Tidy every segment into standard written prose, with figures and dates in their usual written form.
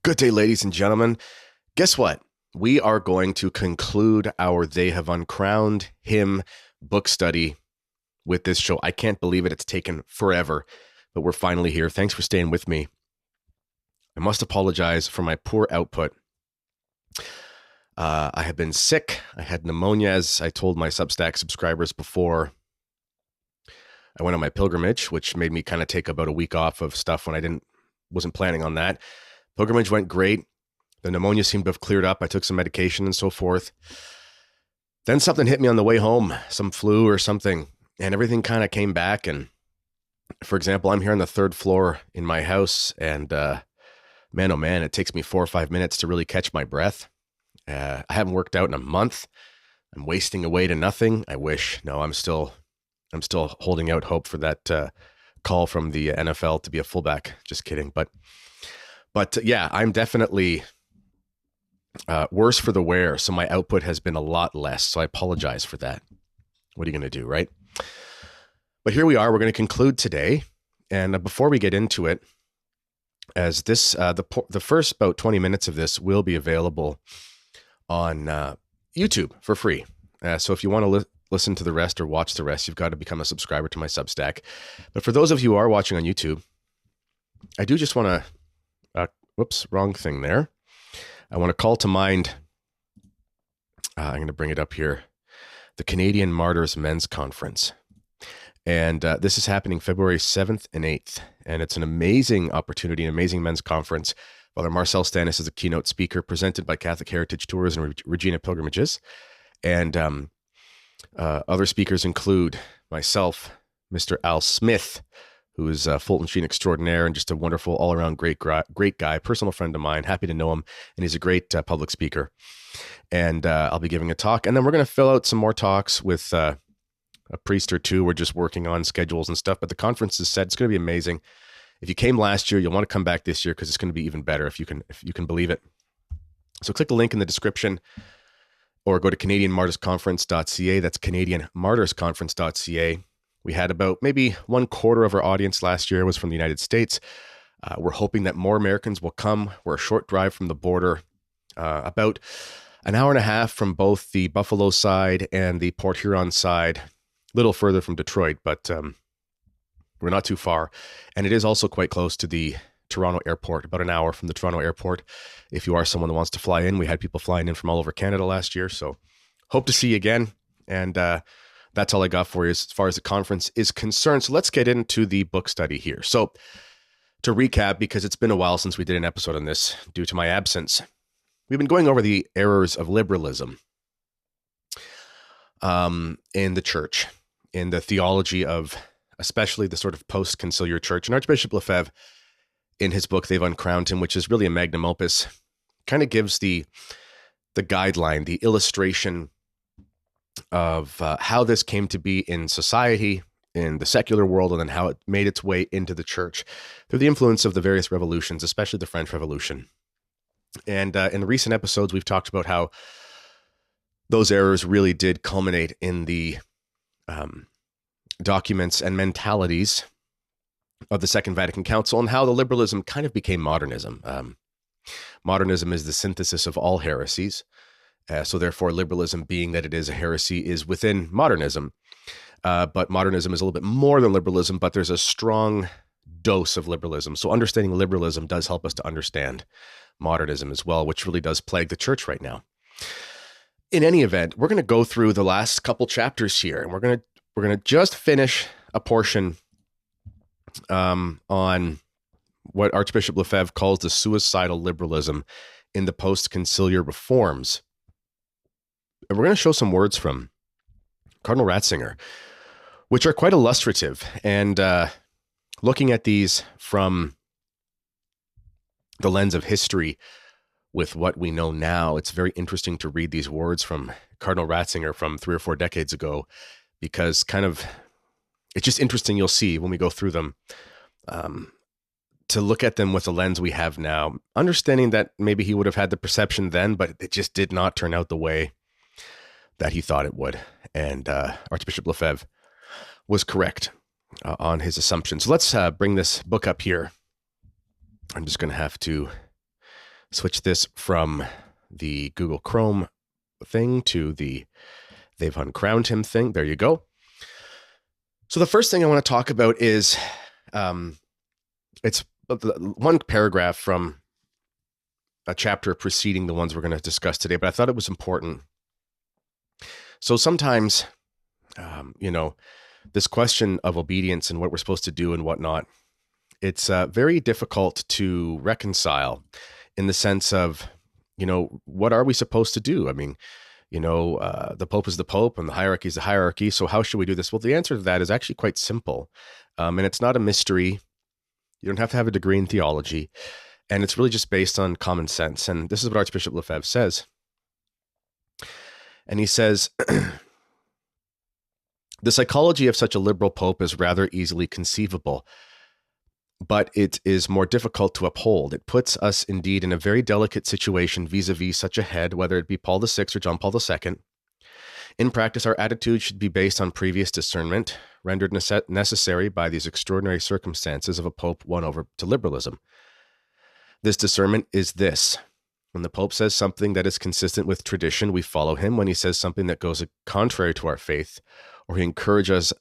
Good day, ladies and gentlemen. Guess what? We are going to conclude our They Have Uncrowned Him book study with this show. I can't believe it. It's taken forever, but we're finally here. Thanks for staying with me. I must apologize for my poor output. I have been sick. I had pneumonia, as I told my Substack subscribers before. I went on my pilgrimage, which made me kind of take about a week off of stuff when I wasn't planning on that. Pilgrimage went great. The pneumonia seemed to have cleared up. I took some medication and so forth. Then something hit me on the way home, some flu or something, and everything kind of came back. And for example, I'm here on the third floor in my house, and man, oh man, it takes me 4 or 5 minutes to really catch my breath. I haven't worked out in a month. I'm wasting away to nothing. I wish. No, I'm still holding out hope for that call from the NFL to be a fullback. Just kidding. But yeah, I'm definitely worse for the wear. So my output has been a lot less. So I apologize for that. What are you going to do, right? But here we are. We're going to conclude today. And before we get into it, as this, the first about 20 minutes of this will be available on YouTube for free. So if you want to listen to the rest or watch the rest, you've got to become a subscriber to my Substack. But for those of you who are watching on YouTube, I do just want to whoops, wrong thing there. I want to call to mind, I'm going to bring it up here, the Canadian Martyrs Men's Conference. And this is happening February 7th and 8th. And it's an amazing opportunity, an amazing men's conference. Father Marcel Stannis is a keynote speaker presented by Catholic Heritage Tours and Regina Pilgrimages. And other speakers include myself, Mr. Al Smith, who is a Fulton Sheen extraordinaire and just a wonderful all-around great guy, personal friend of mine, happy to know him, and he's a great public speaker. And I'll be giving a talk, and then we're going to fill out some more talks with a priest or two. We're just working on schedules and stuff, but the conference is set. It's going to be amazing. If you came last year, you'll want to come back this year because it's going to be even better if you can believe it. So click the link in the description or go to CanadianMartyrsConference.ca. That's CanadianMartyrsConference.ca. We had about maybe 1/4 of our audience last year was from the United States. We're hoping that more Americans will come. We're a short drive from the border, about an hour and a half from both the Buffalo side and the Port Huron side, a little further from Detroit, but we're not too far. And it is also quite close to the Toronto airport, about an hour from the Toronto airport. If you are someone that wants to fly in, we had people flying in from all over Canada last year. So hope to see you again. And that's all I got for you as far as the conference is concerned. So let's get into the book study here. So to recap, because it's been a while since we did an episode on this due to my absence, we've been going over the errors of liberalism in the church, in the theology of especially the sort of post-conciliar church. And Archbishop Lefebvre, in his book, They've Uncrowned Him, which is really a magnum opus, kind of gives the guideline, the illustration of how this came to be in society, in the secular world, and then how it made its way into the church through the influence of the various revolutions, especially the French Revolution. And in the recent episodes, we've talked about how those errors really did culminate in the documents and mentalities of the Second Vatican Council and how the liberalism kind of became modernism. Modernism is the synthesis of all heresies. So therefore, liberalism, being that it is a heresy, is within modernism. But modernism is a little bit more than liberalism, but there's a strong dose of liberalism. So understanding liberalism does help us to understand modernism as well, which really does plague the church right now. In any event, we're going to go through the last couple chapters here, and we're going to just finish a portion on what Archbishop Lefebvre calls the suicidal liberalism in the post-conciliar reforms. And we're going to show some words from Cardinal Ratzinger, which are quite illustrative. And looking at these from the lens of history with what we know now, it's very interesting to read these words from Cardinal Ratzinger from 3 or 4 decades ago, because it's just interesting, you'll see when we go through them, to look at them with the lens we have now, understanding that maybe he would have had the perception then, but it just did not turn out the way that he thought it would. And Archbishop Lefebvre was correct on his assumptions. So let's bring this book up here. I'm just going to have to switch this from the Google Chrome thing to the they've uncrowned him thing. There you go. So the first thing I want to talk about is it's one paragraph from a chapter preceding the ones we're going to discuss today, but I thought it was important. So sometimes, this question of obedience and what we're supposed to do and whatnot, it's very difficult to reconcile in the sense of, what are we supposed to do? I mean, the Pope is the Pope and the hierarchy is the hierarchy. So how should we do this? Well, the answer to that is actually quite simple. And it's not a mystery. You don't have to have a degree in theology. And it's really just based on common sense. And this is what Archbishop Lefebvre says. And he says, the psychology of such a liberal Pope is rather easily conceivable, but it is more difficult to uphold. It puts us indeed in a very delicate situation vis-a-vis such a head, whether it be Paul VI or John Paul II. In practice, our attitude should be based on previous discernment, rendered necessary by these extraordinary circumstances of a Pope won over to liberalism. This discernment is this. When the Pope says something that is consistent with tradition, we follow him. When he says something that goes contrary to our faith, or he encourages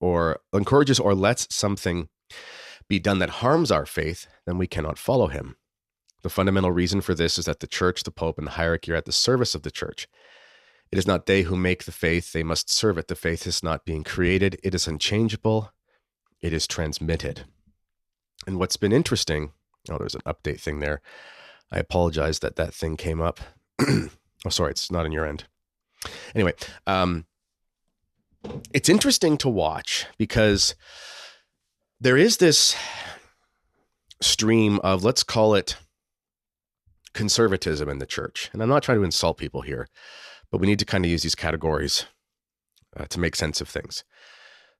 or lets something be done that harms our faith, then we cannot follow him. The fundamental reason for this is that the Church, the Pope, and the hierarchy are at the service of the Church. It is not they who make the faith, they must serve it. The faith is not being created, it is unchangeable, it is transmitted. And what's been interesting, there's an update thing there. I apologize that thing came up. Oh, sorry, it's not on your end. Anyway, it's interesting to watch because there is this stream of, let's call it conservatism in the church. And I'm not trying to insult people here, but we need to kind of use these categories to make sense of things.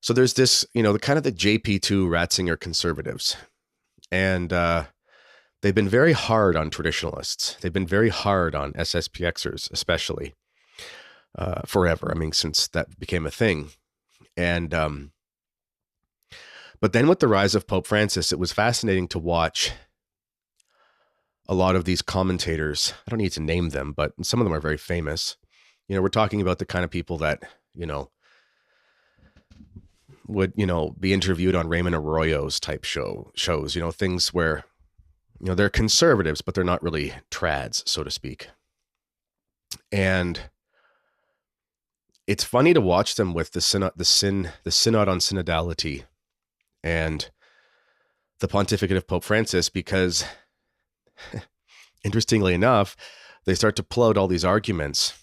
So there's this, the kind of the JP2 Ratzinger conservatives. And they've been very hard on traditionalists. They've been very hard on SSPXers, especially forever. I mean, since that became a thing. And but then with the rise of Pope Francis, it was fascinating to watch a lot of these commentators. I don't need to name them, but some of them are very famous. We're talking about the kind of people that, would, be interviewed on Raymond Arroyo's type shows, things where, they're conservatives, but they're not really trads, so to speak. And it's funny to watch them with the synod on synodality and the pontificate of Pope Francis, because interestingly enough, they start to pull out all these arguments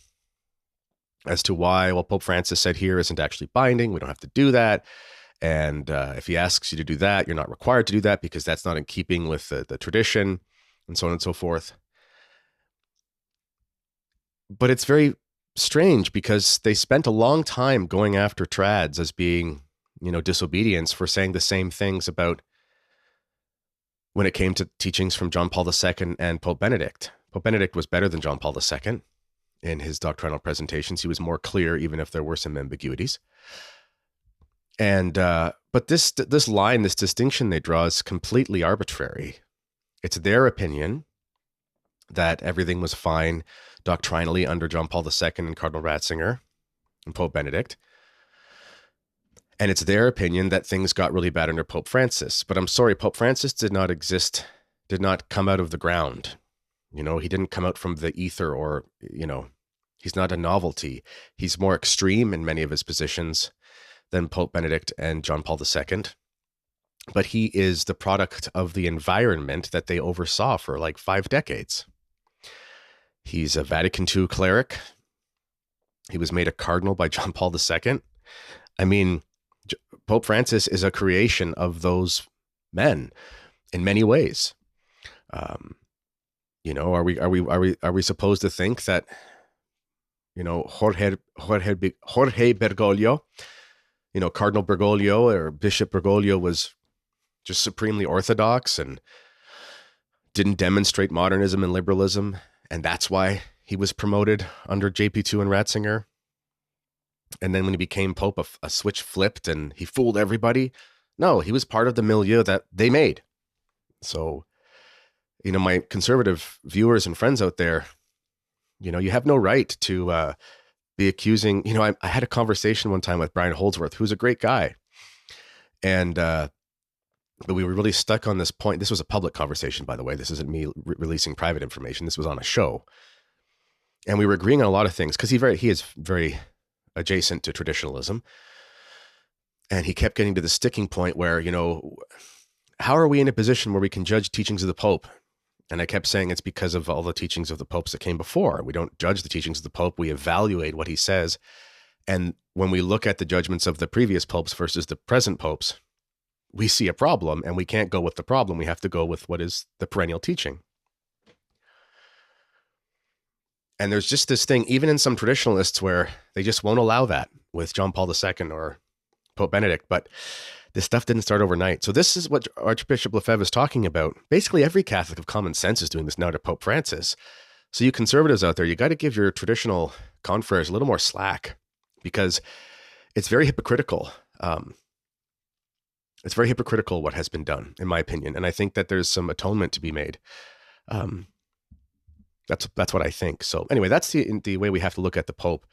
as to why, Pope Francis said here isn't actually binding. We don't have to do that. And if he asks you to do that, you're not required to do that because that's not in keeping with the tradition and so on and so forth. But it's very strange because they spent a long time going after trads as being, disobedience for saying the same things about when it came to teachings from John Paul II and Pope Benedict. Pope Benedict was better than John Paul II in his doctrinal presentations. He was more clear, even if there were some ambiguities. And but this line, this distinction they draw is completely arbitrary. It's their opinion that everything was fine doctrinally under John Paul II and Cardinal Ratzinger and Pope Benedict. And it's their opinion that things got really bad under Pope Francis. But I'm sorry, Pope Francis did not come out of the ground. He didn't come out from the ether or, he's not a novelty. He's more extreme in many of his positions than Pope Benedict and John Paul II. But he is the product of the environment that they oversaw for like 5 decades. He's a Vatican II cleric. He was made a cardinal by John Paul II. I mean, Pope Francis is a creation of those men in many ways. Are we supposed to think that, Jorge Bergoglio, Cardinal Bergoglio or Bishop Bergoglio was just supremely orthodox and didn't demonstrate modernism and liberalism, and that's why he was promoted under JP2 and Ratzinger? And then when he became Pope, a switch flipped and he fooled everybody? No, he was part of the milieu that they made. So my conservative viewers and friends out there, you have no right to be accusing. I had a conversation one time with Brian Holdsworth, who's a great guy. And, but we were really stuck on this point. This was a public conversation, by the way. This isn't me releasing private information. This was on a show. And we were agreeing on a lot of things because he is very adjacent to traditionalism. And he kept getting to the sticking point where, how are we in a position where we can judge teachings of the Pope? And I kept saying it's because of all the teachings of the popes that came before. We don't judge the teachings of the Pope. We evaluate what he says. And when we look at the judgments of the previous popes versus the present popes, we see a problem, and we can't go with the problem. We have to go with what is the perennial teaching. And there's just this thing, even in some traditionalists, where they just won't allow that with John Paul II or Pope Benedict. But this stuff didn't start overnight. So this is what Archbishop Lefebvre is talking about. Basically, every Catholic of common sense is doing this now to Pope Francis. So you conservatives out there, you got to give your traditional confreres a little more slack, because it's very hypocritical. It's very hypocritical what has been done, in my opinion. And I think that there's some atonement to be made. That's what I think. So anyway, that's the way we have to look at the Pope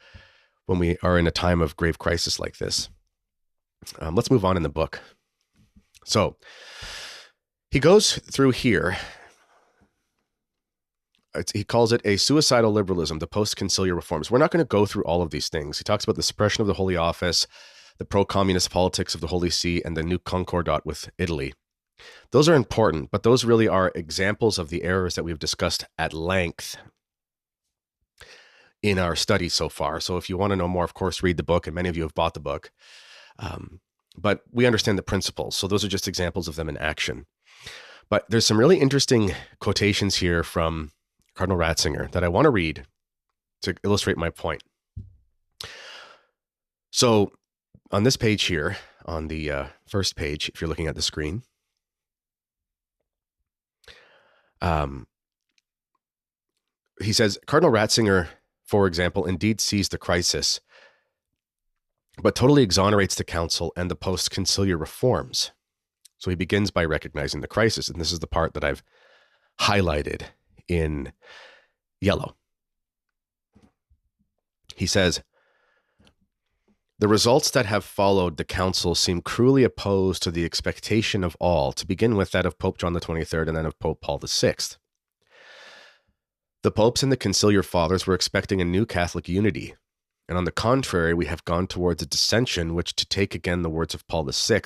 when we are in a time of grave crisis like this. Let's move on in the book. So he goes through here. He calls it a suicidal liberalism, the post-conciliar reforms. We're not going to go through all of these things. He talks about the suppression of the Holy Office, the pro-communist politics of the Holy See, and the new concordat with Italy. Those are important, but those really are examples of the errors that we've discussed at length in our study so far. So if you want to know more, of course, read the book, and many of you have bought the book. But we understand the principles. So those are just examples of them in action. But there's some really interesting quotations here from Cardinal Ratzinger that I want to read to illustrate my point. So on this page here, on the first page, if you're looking at the screen, he says, Cardinal Ratzinger, for example, indeed sees the crisis, but totally exonerates the council and the post-conciliar reforms. So he begins by recognizing the crisis, and this is the part that I've highlighted in yellow. He says, the results that have followed the council seem cruelly opposed to the expectation of all, to begin with that of Pope John the 23rd and then of Pope Paul VI. The popes and the conciliar fathers were expecting a new Catholic unity, and on the contrary, we have gone towards a dissension which, to take again the words of Paul VI,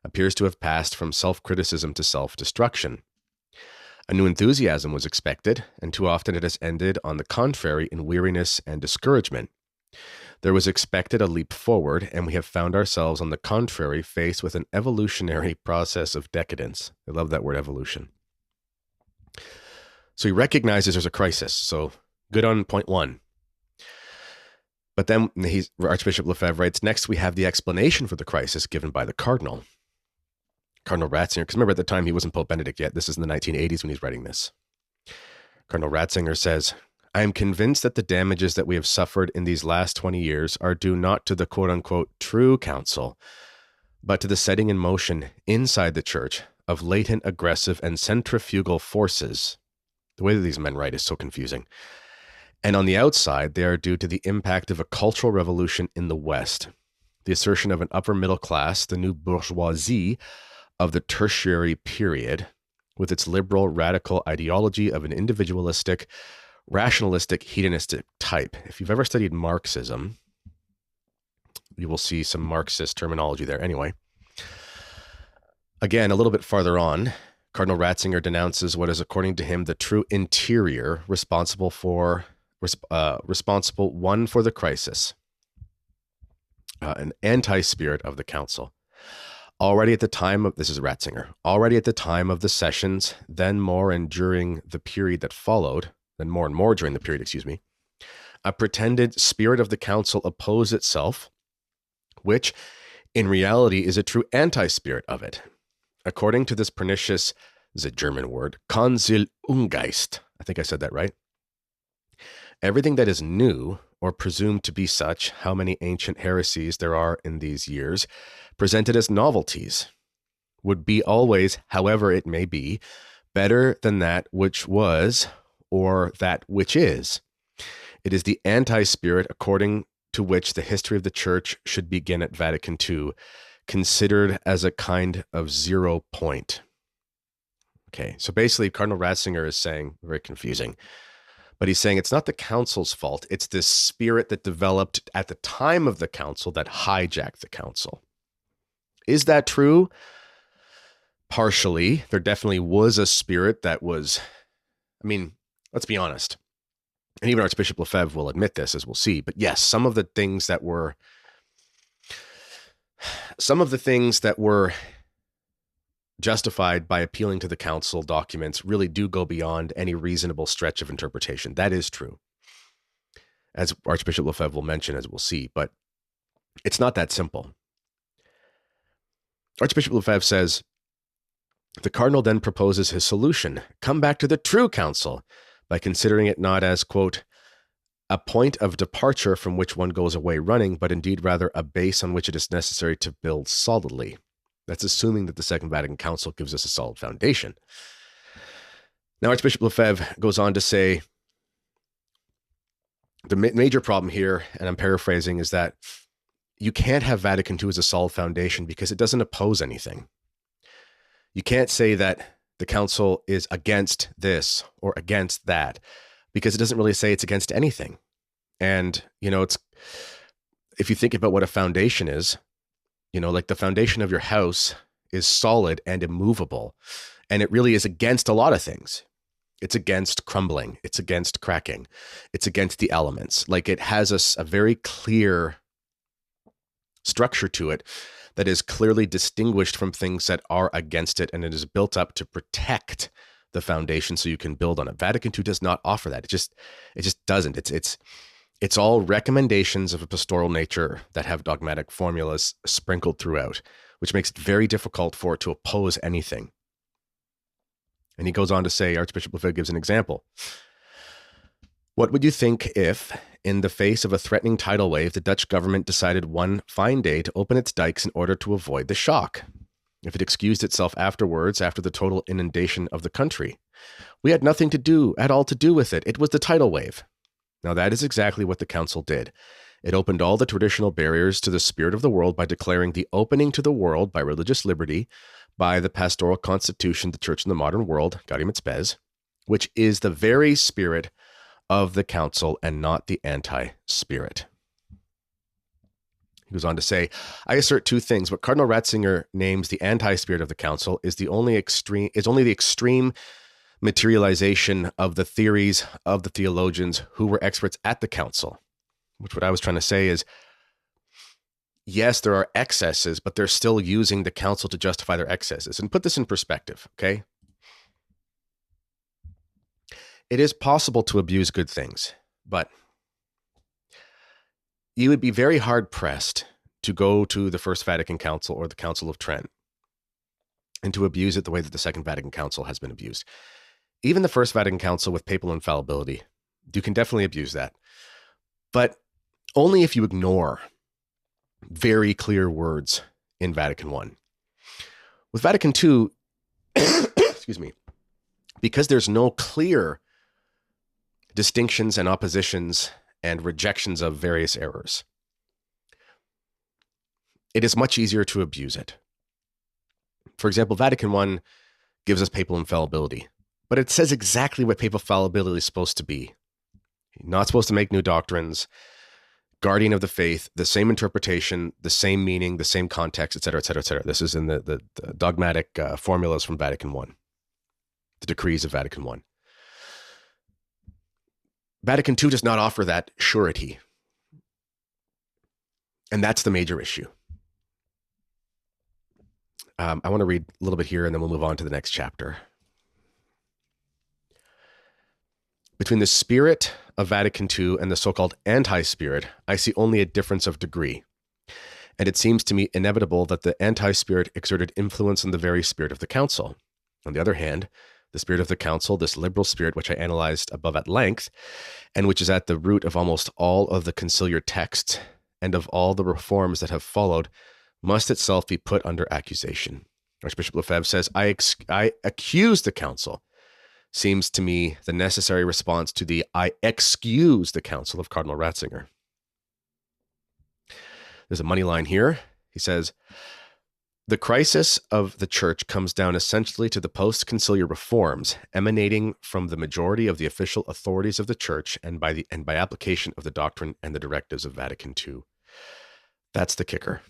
appears to have passed from self-criticism to self-destruction. A new enthusiasm was expected, and too often it has ended, on the contrary, in weariness and discouragement. There was expected a leap forward, and we have found ourselves, on the contrary, faced with an evolutionary process of decadence. I love that word, evolution. So he recognizes there's a crisis. So good on point one. But then Archbishop Lefebvre writes, next we have the explanation for the crisis given by the Cardinal. Cardinal Ratzinger, because remember at the time he wasn't Pope Benedict yet. This is in the 1980s when he's writing this. Cardinal Ratzinger says, I am convinced that the damages that we have suffered in these last 20 years are due not to the quote-unquote true council, but to the setting in motion inside the church of latent aggressive and centrifugal forces. The way that these men write is so confusing. And on the outside, they are due to the impact of a cultural revolution in the West, the assertion of an upper middle class, the new bourgeoisie of the tertiary period, with its liberal, radical ideology of an individualistic, rationalistic, hedonistic type. If you've ever studied Marxism, you will see some Marxist terminology there. Anyway, again, a little bit farther on, Cardinal Ratzinger denounces what is, according to him, the true interior responsible one for the crisis, an anti-spirit of the council. Already at the time of, this is Ratzinger, already at the time of the sessions, then more and during the period that followed, then more and more during the period, a pretended spirit of the council opposed itself, which in reality is a true anti-spirit of it. According to this pernicious, is a German word, Konzilungeist, I think I said that right. Everything that is new, or presumed to be such, how many ancient heresies there are in these years, presented as novelties, would be always, however it may be, better than that which was or that which is. It is the anti-spirit according to which the history of the church should begin at Vatican II, considered as a kind of 0 point. Okay, so basically Cardinal Ratzinger is saying, very confusing, but he's saying it's not the council's fault. It's this spirit that developed at the time of the council that hijacked the council. Is that true? Partially. There definitely was a spirit that was, let's be honest. And even Archbishop Lefebvre will admit this, as we'll see. But yes, some of the things that were justified by appealing to the council documents really do go beyond any reasonable stretch of interpretation. That is true, as Archbishop Lefebvre will mention, as we'll see. But it's not that simple. Archbishop Lefebvre says, the cardinal then proposes his solution: come back to the true council by considering it not as, quote, a point of departure from which one goes away running, but indeed rather a base on which it is necessary to build solidly. That's assuming that the Second Vatican Council gives us a solid foundation. Now, Archbishop Lefebvre goes on to say, the major problem here, and I'm paraphrasing, is that you can't have Vatican II as a solid foundation because it doesn't oppose anything. You can't say that the council is against this or against that because it doesn't really say it's against anything. And, it's, if you think about what a foundation is, like the foundation of your house is solid and immovable, and it really is against a lot of things. It's against crumbling. It's against cracking. It's against the elements. Like, it has a very clear structure to it that is clearly distinguished from things that are against it, and it is built up to protect the foundation so you can build on it. Vatican II does not offer that. It just doesn't. It's all recommendations of a pastoral nature that have dogmatic formulas sprinkled throughout, which makes it very difficult for it to oppose anything. And he goes on to say, Archbishop Lefebvre gives an example. What would you think if, in the face of a threatening tidal wave, the Dutch government decided one fine day to open its dikes in order to avoid the shock? If it excused itself afterwards after the total inundation of the country? We had nothing at all to do with it. It was the tidal wave. Now, that is exactly what the council did. It opened all the traditional barriers to the spirit of the world by declaring the opening to the world by religious liberty, by the pastoral constitution, the Church in the modern world, Gaudium et Spes, which is the very spirit of the council and not the anti-spirit. He goes on to say, I assert two things. What Cardinal Ratzinger names the anti-spirit of the council is only the extreme materialization of the theories of the theologians who were experts at the council. Which, what I was trying to say is, yes, there are excesses, but they're still using the council to justify their excesses. And put this in perspective, okay? It is possible to abuse good things, but you would be very hard-pressed to go to the First Vatican Council or the Council of Trent and to abuse it the way that the Second Vatican Council has been abused. Even the First Vatican Council with papal infallibility, you can definitely abuse that, but only if you ignore very clear words in Vatican I. With Vatican II, excuse me, because there's no clear distinctions and oppositions and rejections of various errors, it is much easier to abuse it. For example, Vatican I gives us papal infallibility, but it says exactly what papal fallibility is supposed to be. You're not supposed to make new doctrines, guardian of the faith, the same interpretation, the same meaning, the same context, et cetera, et cetera, et cetera. This is in the dogmatic formulas from Vatican I, the decrees of Vatican I. Vatican II does not offer that surety. And that's the major issue. I want to read a little bit here and then we'll move on to the next chapter. Between the spirit of Vatican II and the so-called anti-spirit, I see only a difference of degree. And it seems to me inevitable that the anti-spirit exerted influence on the very spirit of the council. On the other hand, the spirit of the council, this liberal spirit, which I analyzed above at length, and which is at the root of almost all of the conciliar texts and of all the reforms that have followed, must itself be put under accusation. Archbishop Lefebvre says, I accuse the council. Seems to me the necessary response to the I excuse the council of Cardinal Ratzinger. There's a money line here. He says, the crisis of the church comes down essentially to the post-conciliar reforms emanating from the majority of the official authorities of the church and by application of the doctrine and the directives of Vatican II. That's the kicker.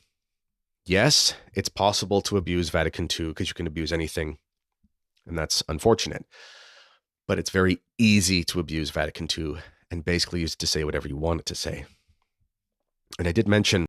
Yes, it's possible to abuse Vatican II because you can abuse anything, and that's unfortunate. But it's very easy to abuse Vatican II and basically use it to say whatever you want it to say. And I did mention